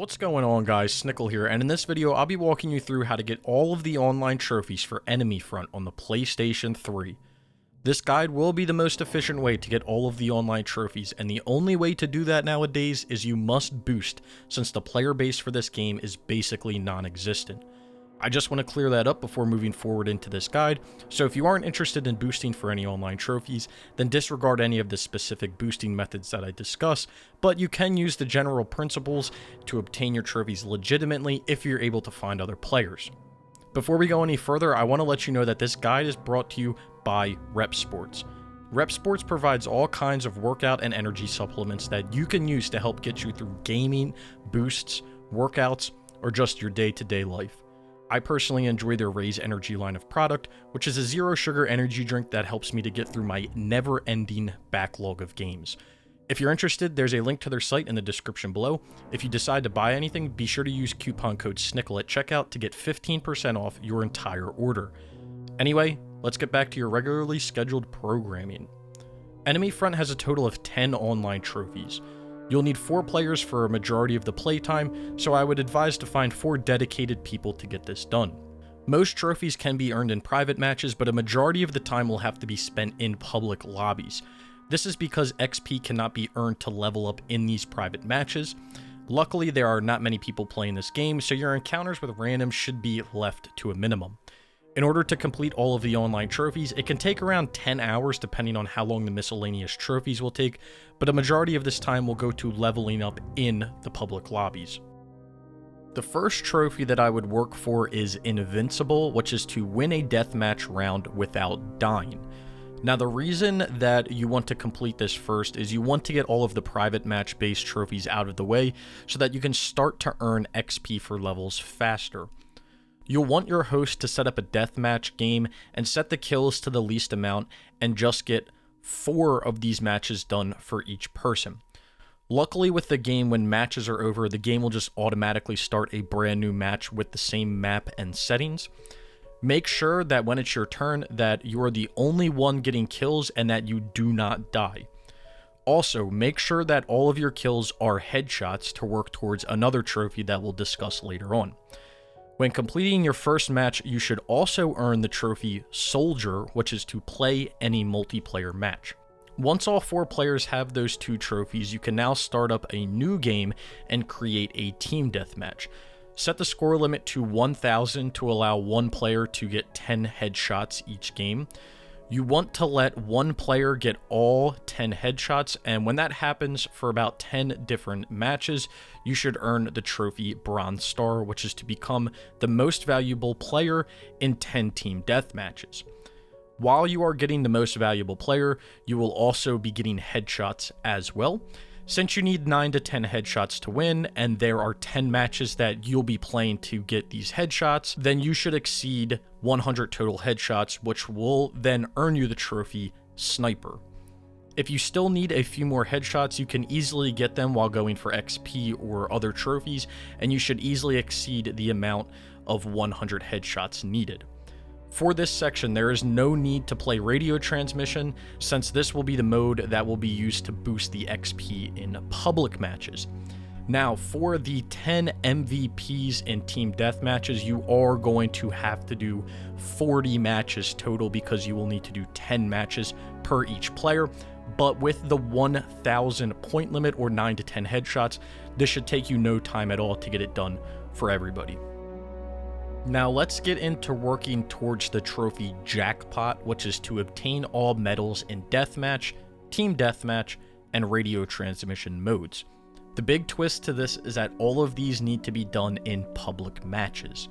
What's going on, guys? Snickel here, and in this video I'll be walking you through how to get all of the online trophies for Enemy Front on the PlayStation 3. This guide will be the most efficient way to get all of the online trophies, and the only way to do that nowadays is you must boost, since the player base for this game is basically non-existent. I just want to clear that up before moving forward into this guide, so if you aren't interested in boosting for any online trophies, then disregard any of the specific boosting methods that I discuss, but you can use the general principles to obtain your trophies legitimately if you're able to find other players. Before we go any further, I want to let you know that this guide is brought to you by Rep Sports. Rep Sports provides all kinds of workout and energy supplements that you can use to help get you through gaming, boosts, workouts, or just your day-to-day life. I personally enjoy their Raise Energy line of product, which is a zero sugar energy drink that helps me to get through my never-ending backlog of games. If you're interested, there's a link to their site in the description below. If you decide to buy anything, be sure to use coupon code Snickel at checkout to get 15% off your entire order. Anyway, let's get back to your regularly scheduled programming. Enemy Front has a total of 10 online trophies. You'll need 4 players for a majority of the playtime, so I would advise to find 4 dedicated people to get this done. Most trophies can be earned in private matches, but a majority of the time will have to be spent in public lobbies. This is because XP cannot be earned to level up in these private matches. Luckily, there are not many people playing this game, so your encounters with randoms should be left to a minimum. In order to complete all of the online trophies, it can take around 10 hours depending on how long the miscellaneous trophies will take, but a majority of this time will go to leveling up in the public lobbies. The first trophy that I would work for is Invincible, which is to win a deathmatch round without dying. Now, the reason that you want to complete this first is you want to get all of the private match-based trophies out of the way so that you can start to earn XP for levels faster. You'll want your host to set up a deathmatch game and set the kills to the least amount and just get 4 of these matches done for each person. Luckily with the game, when matches are over, the game will just automatically start a brand new match with the same map and settings. Make sure that when it's your turn that you are the only one getting kills and that you do not die. Also, make sure that all of your kills are headshots to work towards another trophy that we'll discuss later on. When completing your first match, you should also earn the trophy Soldier, which is to play any multiplayer match. Once all 4 players have those 2 trophies, you can now start up a new game and create a team deathmatch. Set the score limit to 1000 to allow 1 player to get 10 headshots each game. You want to let 1 player get all 10 headshots, and when that happens for about 10 different matches, you should earn the trophy Bronze Star, which is to become the most valuable player in 10 team deathmatches. While you are getting the most valuable player, you will also be getting headshots as well. Since you need 9 to 10 headshots to win, and there are 10 matches that you'll be playing to get these headshots, then you should exceed 100 total headshots, which will then earn you the trophy Sniper. If you still need a few more headshots, you can easily get them while going for XP or other trophies, and you should easily exceed the amount of 100 headshots needed. For this section, there is no need to play radio transmission, since this will be the mode that will be used to boost the XP in public matches. Now, for the 10 MVPs in team deathmatches, you are going to have to do 40 matches total because you will need to do 10 matches per each player. But with the 1000 point limit or 9 to 10 headshots, this should take you no time at all to get it done for everybody. Now let's get into working towards the trophy Jackpot, which is to obtain all medals in Deathmatch, Team Deathmatch, and radio transmission modes. The big twist to this is that all of these need to be done in public matches.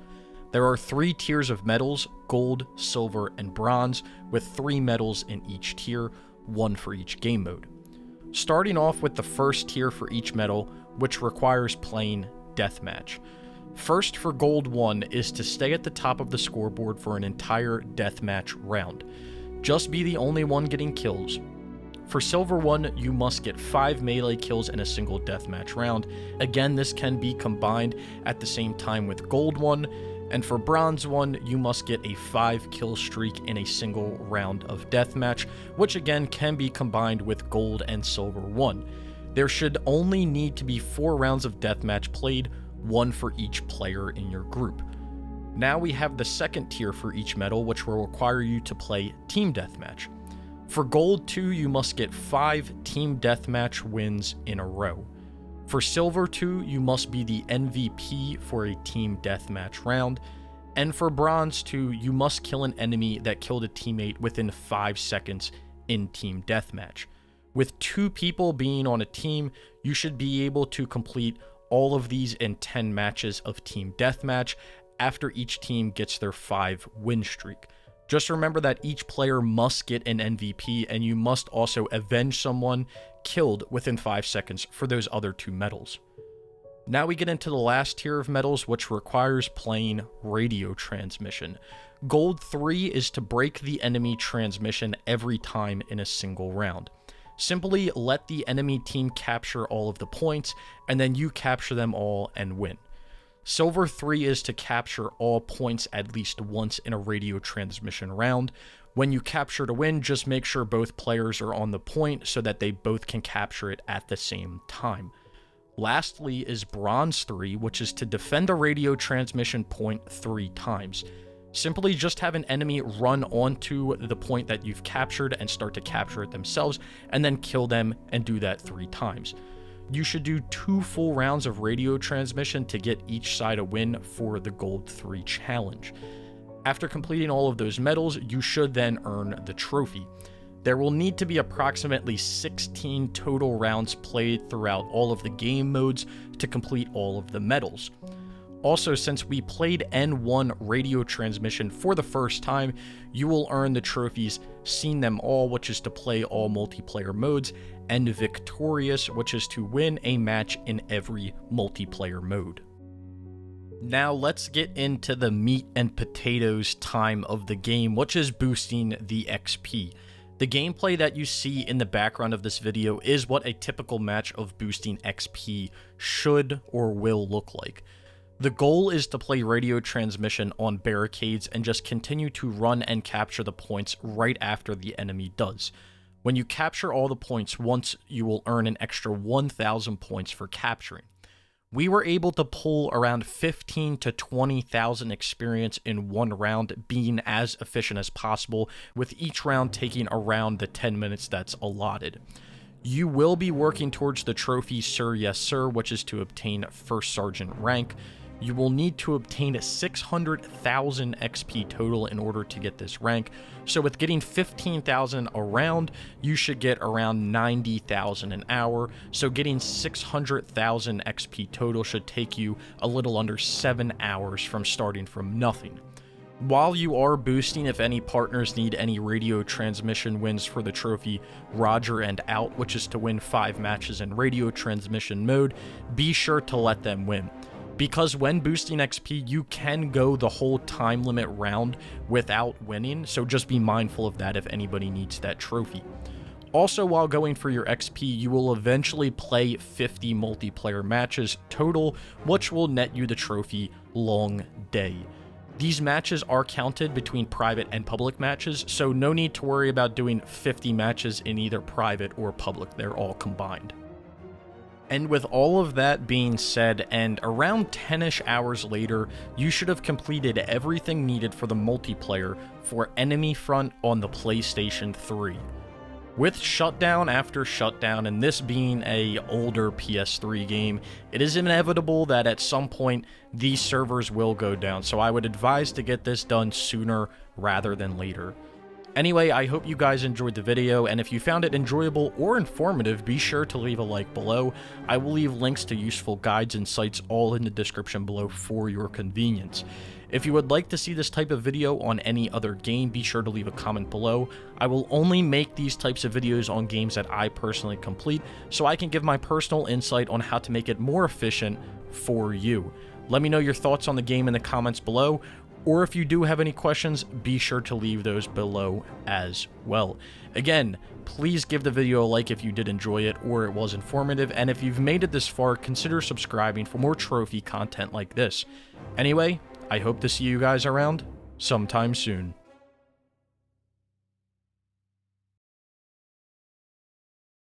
There are 3 tiers of medals: gold, silver, and bronze, with 3 medals in each tier, 1 for each game mode. Starting off with the first tier for each medal, which requires playing Deathmatch. First, for Gold 1 is to stay at the top of the scoreboard for an entire deathmatch round. Just be the only one getting kills. For Silver 1, you must get 5 melee kills in a single deathmatch round. Again, this can be combined at the same time with Gold 1. And for Bronze 1, you must get a 5 kill streak in a single round of deathmatch, which again can be combined with Gold and Silver 1. There should only need to be 4 rounds of deathmatch played, one for each player in your group. Now we have the second tier for each medal, which will require you to play Team Deathmatch. For Gold 2, you must get 5 Team Deathmatch wins in a row. For Silver 2, you must be the MVP for a Team Deathmatch round. And for Bronze 2, you must kill an enemy that killed a teammate within 5 seconds in Team Deathmatch. With 2 people being on a team, you should be able to complete all of these in 10 matches of Team Deathmatch after each team gets their 5 win streak. Just remember that each player must get an MVP, and you must also avenge someone killed within 5 seconds for those other 2 medals. Now we get into the last tier of medals, which requires playing radio transmission. Gold 3 is to break the enemy transmission every time in a single round. Simply let the enemy team capture all of the points, and then you capture them all and win. Silver 3 is to capture all points at least once in a radio transmission round. When you capture to win, just make sure both players are on the point so that they both can capture it at the same time. Lastly is Bronze 3, which is to defend a radio transmission point 3 times. Simply just have an enemy run onto the point that you've captured and start to capture it themselves, and then kill them and do that 3 times. You should do 2 full rounds of radio transmission to get each side a win for the Gold 3 challenge. After completing all of those medals, you should then earn the trophy. There will need to be approximately 16 total rounds played throughout all of the game modes to complete all of the medals. Also, since we played N1 radio transmission for the first time, you will earn the trophies Seen Them All, which is to play all multiplayer modes, and Victorious, which is to win a match in every multiplayer mode. Now let's get into the meat and potatoes time of the game, which is boosting the XP. The gameplay that you see in the background of this video is what a typical match of boosting XP should or will look like. The goal is to play radio transmission on barricades and just continue to run and capture the points right after the enemy does. When you capture all the points once, you will earn an extra 1,000 points for capturing. We were able to pull around 15 to 20,000 experience in one round, being as efficient as possible, with each round taking around the 10 minutes that's allotted. You will be working towards the trophy Sir Yes Sir, which is to obtain First Sergeant rank. You will need to obtain 600,000 XP total in order to get this rank. So with getting 15,000 a round, you should get around 90,000 an hour. So getting 600,000 XP total should take you a little under 7 hours from starting from nothing. While you are boosting, if any partners need any radio transmission wins for the trophy Roger and Out, which is to win 5 matches in radio transmission mode, be sure to let them win. Because when boosting XP, you can go the whole time limit round without winning, so just be mindful of that if anybody needs that trophy. Also, while going for your XP, you will eventually play 50 multiplayer matches total, which will net you the trophy Long Day. These matches are counted between private and public matches, so no need to worry about doing 50 matches in either private or public, they're all combined. And with all of that being said, and around 10-ish hours later, you should have completed everything needed for the multiplayer for Enemy Front on the PlayStation 3. With shutdown after shutdown, and this being an older PS3 game, it is inevitable that at some point these servers will go down, so I would advise to get this done sooner rather than later. Anyway, I hope you guys enjoyed the video, and if you found it enjoyable or informative, be sure to leave a like below. I will leave links to useful guides and sites all in the description below for your convenience. If you would like to see this type of video on any other game, be sure to leave a comment below. I will only make these types of videos on games that I personally complete, so I can give my personal insight on how to make it more efficient for you. Let me know your thoughts on the game in the comments below, or if you do have any questions, be sure to leave those below as well. Again, please give the video a like if you did enjoy it or it was informative, and if you've made it this far, consider subscribing for more trophy content like this. Anyway, I hope to see you guys around sometime soon.